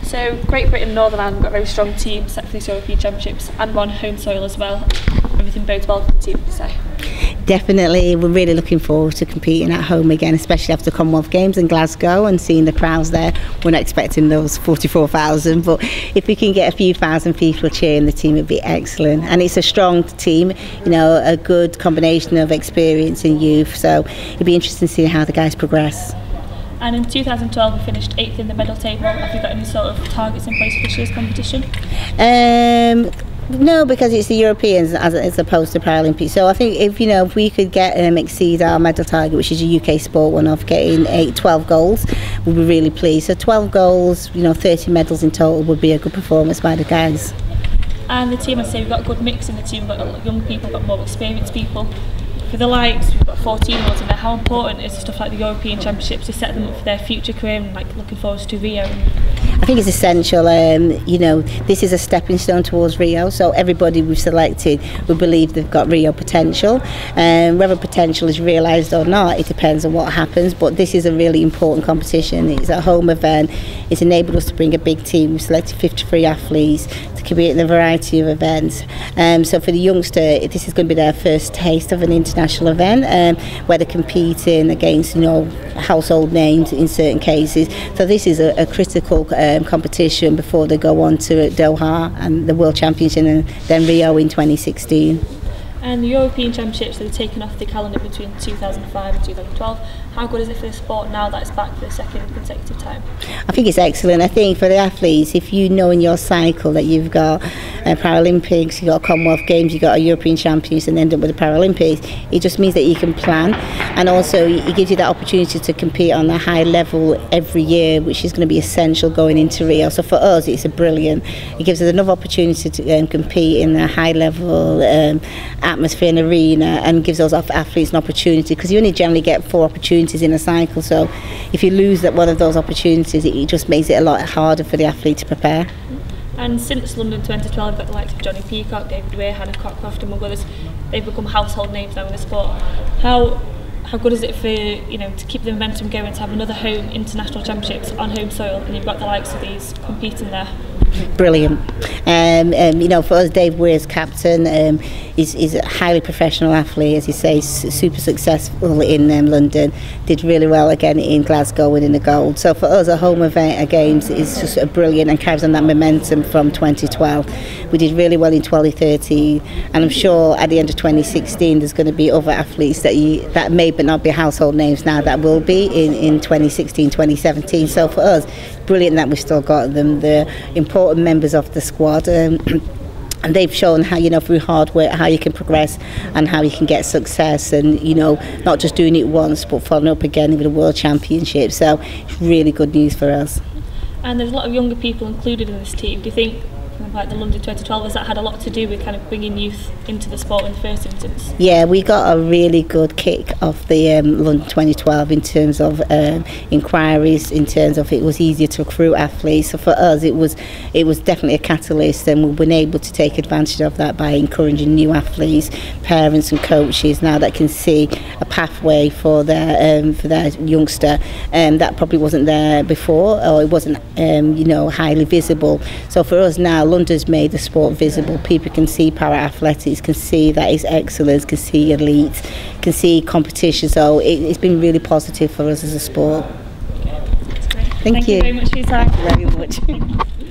So Great Britain and Northern Ireland have got a very strong team set for these European Championships and we're on home soil as well. Everything bodes well for the team, would you say? Definitely, we're really looking forward to competing at home again, especially after the Commonwealth Games in Glasgow and seeing the crowds there. We're not expecting those 44,000, but if we can get a few thousand people cheering the team, it'd be excellent. And it's a strong team, you know, a good combination of experience and youth, so it'd be interesting to see how the guys progress. And in 2012 we finished 8th in the medal table. Have you got any sort of targets in place for this year's competition? No, because it's the Europeans as opposed to Paralympics. So I think if we could get exceed our medal target, which is a UK sport one, of getting 12 goals, we'd be really pleased. So 12 goals, 30 medals in total would be a good performance by the guys. And the team, I'd say we've got a good mix in the team. We've got young people, we've got more experienced people. For the likes, we've got 14-year-olds in there. How important is stuff like the European Championships to set them up for their future career and looking forward to Rio? I think it's essential. This is a stepping stone towards Rio. So everybody we've selected, we believe they've got Rio potential. Whether potential is realised or not, it depends on what happens. But this is a really important competition. It's a home event. It's enabled us to bring a big team. We've selected 53 athletes to compete in a variety of events. So for the youngster, this is going to be their first taste of an international event, where they're competing against household names in certain cases. So this is a critical competition before they go on to Doha and the World Championship and then Rio in 2016. And the European Championships are taken off the calendar between 2005 and 2012. How good is it for the sport now that it's back for the second consecutive time? I think it's excellent. I think for the athletes, if you know in your cycle that you've got Paralympics, you've got Commonwealth Games, you've got a European Championships and end up with the Paralympics, it just means that you can plan, and also it gives you that opportunity to compete on a high level every year, which is going to be essential going into Rio. So for us, it's brilliant. It gives us another opportunity to compete in a high level atmosphere and arena, and gives those athletes an opportunity, because you only generally get 4 opportunities in a cycle. So if you lose one of those opportunities, it just makes it a lot harder for the athlete to prepare. And since London 2012, we've got the likes of Johnny Peacock, David Weir, Hannah Cockcroft among others. They've become household names now in the sport. How good is it for to keep the momentum going, to have another home international championships on home soil, and you've got the likes of these competing there? Brilliant. For us, Dave Weir's captain, is a highly professional athlete, as you say, super successful in London, did really well again in Glasgow winning the gold. So for us, a home event at Games is just brilliant and carries on that momentum from 2012. We did really well in 2013, and I'm sure at the end of 2016 there's going to be other athletes that may but not be household names now that will be in 2016, 2017. So for us, brilliant that we've still got them. They're important members of the squad. And they've shown how, through hard work, how you can progress and how you can get success, and, not just doing it once, but following up again with the World Championship. So it's really good news for us. And there's a lot of younger people included in this team. Do you think, like the London 2012, has that had a lot to do with kind of bringing youth into the sport in the first instance? Yeah, we got a really good kick off the London 2012 in terms of inquiries, in terms of it was easier to recruit athletes. So for us, it was definitely a catalyst, and we've been able to take advantage of that by encouraging new athletes, parents and coaches now that can see a pathway for their youngster that probably wasn't there before, or it wasn't highly visible. So for us now, London's made the sport visible. People can see para-athletics, can see that it's excellence, can see elite, can see competition. So it's been really positive for us as a sport. Okay, that's great. Thank you very much for your time. Very much.